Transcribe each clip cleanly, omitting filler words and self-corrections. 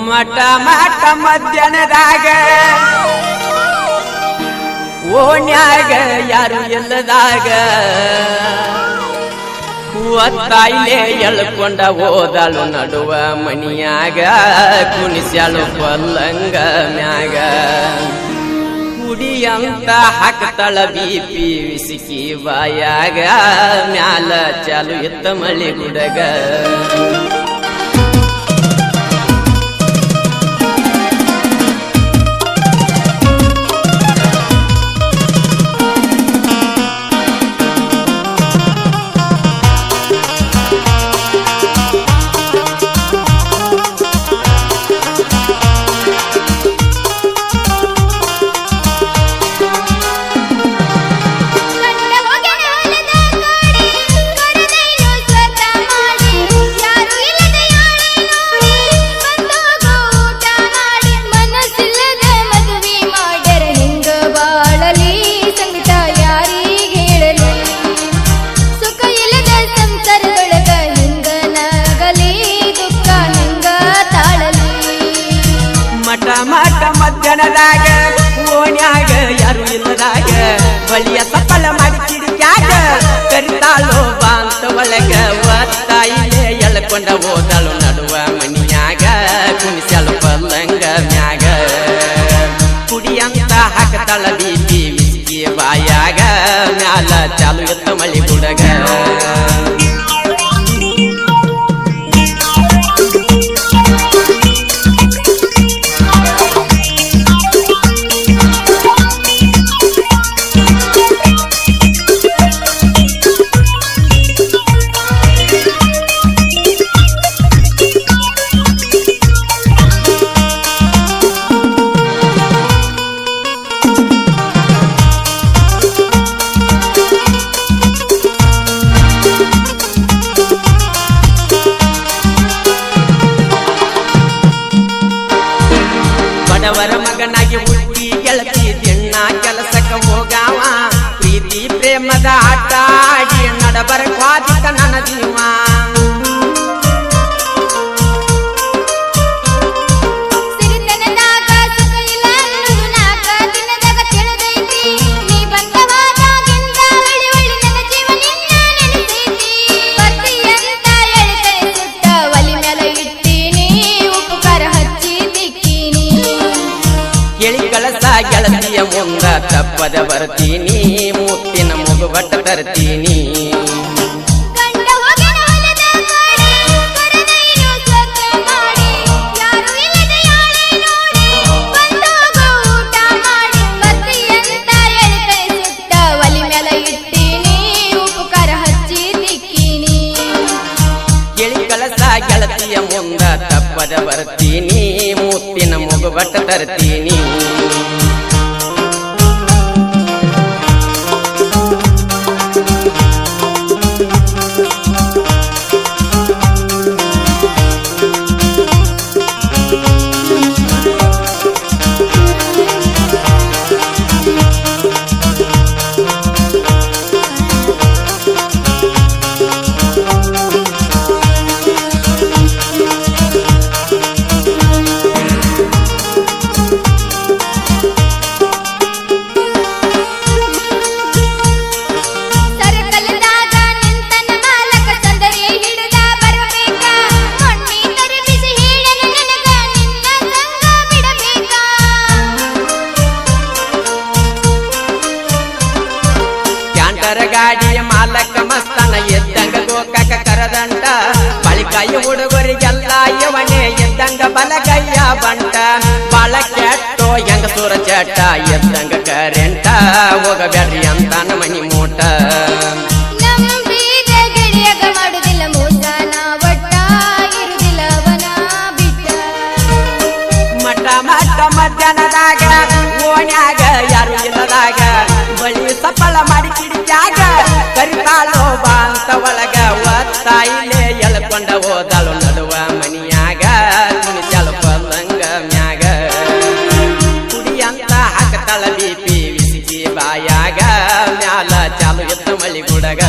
ಮಠ ಮಠ ಮಧ್ಯಾಹ್ನದಾಗ ಓಣ್ಯಾಗ ಯಾರು ಇಲ್ಲದಾಗ ಒತ್ತಾಯಿಲೆ ಎಳ್ಕೊಂಡ ಓದಾಳು ನಡುವ ಮನಿಯಾಗ ಕುಣಿಸ್ಯಾಳು ಪಲ್ಲಂಗ ಮ್ಯಾಗ ಕುಡಿಯಂತ ಹಾಕ್ತಾಳ ಬಿಪಿ ವಿಸಿಕಿ ಬಾಯಾಗ ಮ್ಯಾಲ ಚಾಲು ಎತ್ತ ಮಳಿ ಗುಡಗ ಮಠ ಮಧ್ಯಾಹ್ನದಾಗ ಓಣ್ಯಾಗ ಯಾರು ಇಲ್ಲದಾಗ ಬಳಿಯ ಸಫಲ ಮಾಡಿ ಕಿಡಿಕ್ಯಾಗ ಕರಿತಾಳು ಬಾಂತ ಒಳಗ ಒತ್ತಾಯಿಲೆ ಎಳ್ಕೊಂಡ ಓದಾಳು ನಡುವ ಮನಿಯಾಗ ಕುಣಿಸ್ಯಾಳು ಪಲ್ಲಂಗ ಮ್ಯಾಗ ಕುಡಿಯಂತ ಹಾಕ್ತಾಳ ಬಿಪಿ ವಿಸ್ಕಿ ಬಾಯಾಗ ಮ್ಯಾಲ ಚಾಲು ಎತ್ತ ಮಳಿ ಗುಡಗ ಬಡವರ ಮಗನಾಗಿ ಹುಟ್ಟಿ ಗೆಳತಿ ದಿಣ್ಣ ಕೆಲಸಕ್ಕ ಹೋಗಾವ ಪ್ರೀತಿ ಪ್ರೇಮದ ಆಟ ಆಡಿ ನಡಬರ ಕ್ವಾದಿತ ನನ್ನ ಜೀವ ಗೆಳತಿಯ ಮುಂದ ತಪ್ಪದ ಬರ್ತೀನಿ ಮುತ್ತಿನ ಮುಗುಬಟ್ಟ ತರ್ತೀನಿ ಗೆಳತಿಯ ಮುಂದ ತಪ್ಪದ ಬರ್ತೀನಿ ಮುತ್ತಿನ ಮುಗುಬಟ್ಟ ತರ್ತೀನಿ ಗಾಡಿಯ ಮಾಲಕ ಮಸ್ತನ ಎದ್ದಂಗ ಗೋಕಾಕ ಕರದಂಟ ಬಳಿಕಾಯಿ ಹುಡುಗರಿಗೆಲ್ಲ ಇವನೇ ಎದ್ದಂಗ ಬಲಗಯ್ಯ ಬಂಟ ಬಾಳ ಕೆಟ್ಟೋ ಹೆಂಗ ಸೂರ ಚಟ ಎದ್ದಂಗ ಕರೆಂಟ ಹೋಗಬೇಡ್ರಿ ಅಂತಾನ ಮನಿ ಮೂಟ ಮಠ ಮಠ ಮಧ್ಯಾಹ್ನದಾಗ ಓಣ್ಯಾಗ ಯಾರು ಇಲ್ಲದಾಗ ಬಳಿ ಸಫಲ ಮಾಡಿ ಕಿಡಿಕ್ಯಾಗ ಕರಿತಾಳು ಬಾಂತ ಒಳಗ ಒತ್ತಾಯಿಲೆ ಎಳ್ಕೊಂಡ ಓದಾಳು ನಡುವ ಮನಿಯಾಗ ಕುಣಿಸ್ಯಾಳು ಪಲ್ಲಂಗ ಮ್ಯಾಗ ಕುಡಿಯಂತ ಹಾಕ್ತಾಳ ಬಿಪಿ ವಿಸಿಕಿ ಬಾಯಾಗ ಮ್ಯಾಲ ಚಾಲು ಎತ್ತ ಮಳಿ ಗುಡಗ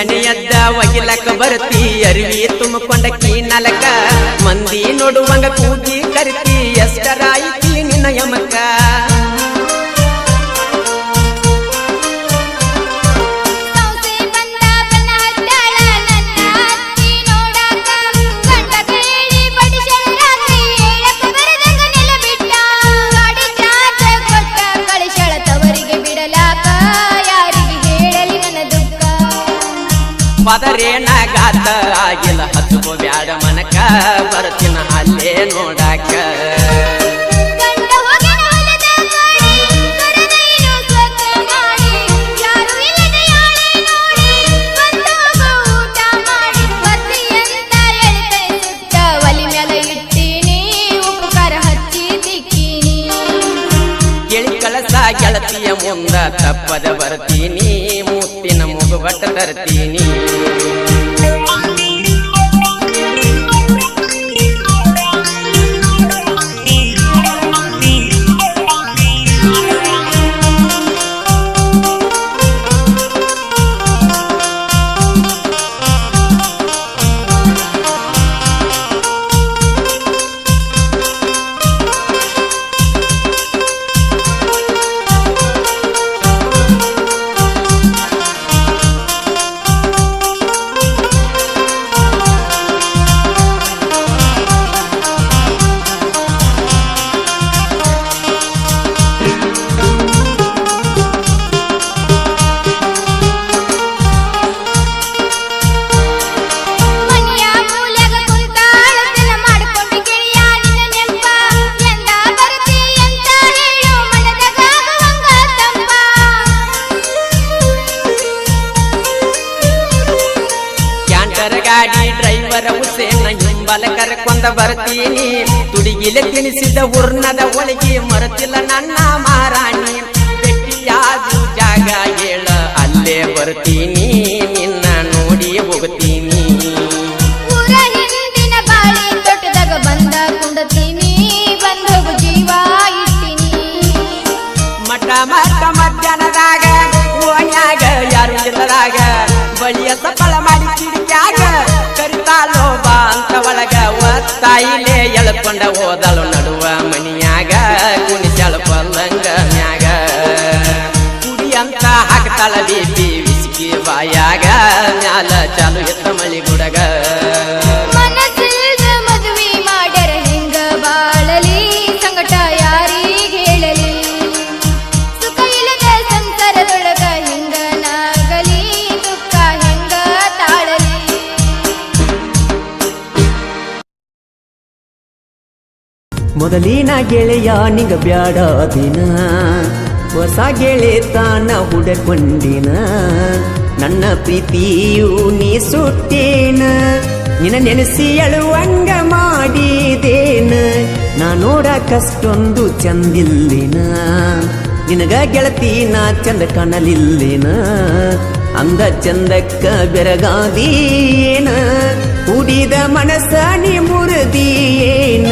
ಮುಂಜಾನೆ ಎದ್ದ ಒಗಿಲಕ್ಕ ಬರ್ತಿ ಅರಿವಿ ತುಂಬಿಕೊಂಡ ಕೀನಲಕ ಮಂದಿ ನೋಡುವಂಗ ಕೂಗಿ ಕರಿತಿ ಎಷ್ಟರಾಯಿತಿ ನಿನ್ನ ಯಮಕ ಪದರೇನಾಗಾತ ಆಗಿಲ್ಲ ಹಚ್ಚುಕೋ ಬ್ಯಾಡ ಮನಕ ಬರ್ತಿನ ಅಲ್ಲೇ ನೋಡಾಕ ಗೆಳಿ ಕಳಸ ಗೆಳತಿಯ ಮುಂದ ತಪ್ಪದ ಬರ್ತೀನಿ ಮುತ್ತಿನ ಮುಗುಬಟ್ಟ ತರ್ತೀನಿ ಗಾಡಿ ಡ್ರೈವರ ಹುಸೇನ ಹಿಂಬಲ ಕರ್ಕೊಂಡ ಬರ್ತೀನಿ ತುಡಿಗಿಲೆ ತಿನಿಸಿದ ಹುರ್ನದ ಒಳಗೆ ಮರತಿಲ್ಲ ನನ್ನ ಮಾರಾಣಿ ಬೆಟ್ಟಿಯಾದು ಜಾಗ ಹೇಳ ಅಲ್ಲೇ ಬರ್ತೀನಿ ನಿನ್ನ ನೋಡಿ ಹೋಗ್ತೀನಿ ಬಂದ ಕುಂಡತೀನಿ ಬಂದೋಗು ಜೀವ ಇಟ್ಟಿನಿ ಮಠ ಮಠ ಮಧ್ಯಾಹ್ನದಾಗ ಓಣ್ಯಾಗ ಯಾರು ಇಲ್ಲದಾಗ ಬಳಿಯ ಸಫಲ ಮಾಡಿ ಕಿಡಿಕ್ಯಾಗ ಕರಿತಾಲೋ ಬಾ ಅಂತ ಒಳಗ ಒತ್ತಾಯಿಲೆ ಎಳ್ಕೊಂಡ ಹೋದಳು ನಡುವ ಮನಿಯಾಗ ಕುಣಿಸಳ ಪಲ್ಲಂಗ ಮ್ಯಾಗ ಕುಡಿ ಅಂತ ಹಾಕ್ತಾಳ ಬೀಪಿ ವಿಸ್ಕಿ ಬಾಯಾಗ ಮ್ಯಾಲ ಚಾಲು ಎತ್ತ ಮಳಿ ಗುಡಗ ಮದುವೆ ಮಾಡ್ಯಾರ ಹೆಂಗ ಬಾಳಲಿ ಸಂಗಟ ಯಾರಿಗೆ ಹೇಳಲಿ ಸುಖ ಇಲ್ಲದ ಸಂಸಾರದೊಳಗ ಹೆಂಗ ನಾಗಲಿ ದುಃಖ ಹೆಂಗ ತಾಳಲಿ ಮೊದಲಿನ ಗೆಳೆಯ ನಿಂಗ ಬ್ಯಾಡ ದಿನ ಹೊಸ ಗೆಳೆತನ ಹುಡಕೊಂಡಿನ ನನ್ನ ಪ್ರೀತಿಯು ನೀ ಸುಟ್ಟೇನ ನಿನ್ನ ನೆನೆಸಿ ಅಳುವಂಗ ಮಾಡಿದೇನ ನಾ ನೋಡಕಷ್ಟೊಂದು ಚಂದಿಲ್ಲಿನ ನಿನಗ ಗೆಳತಿ ನಾ ಚಂದ ಕಾಣಲಿಲ್ಲಿನ ಅಂದ ಚಂದಕ್ಕ ಬೆರಗಾದೀನ ಕುಡಿದ ಮನಸ್ಸ ನೀ ಮುರಿದಿಯೇನ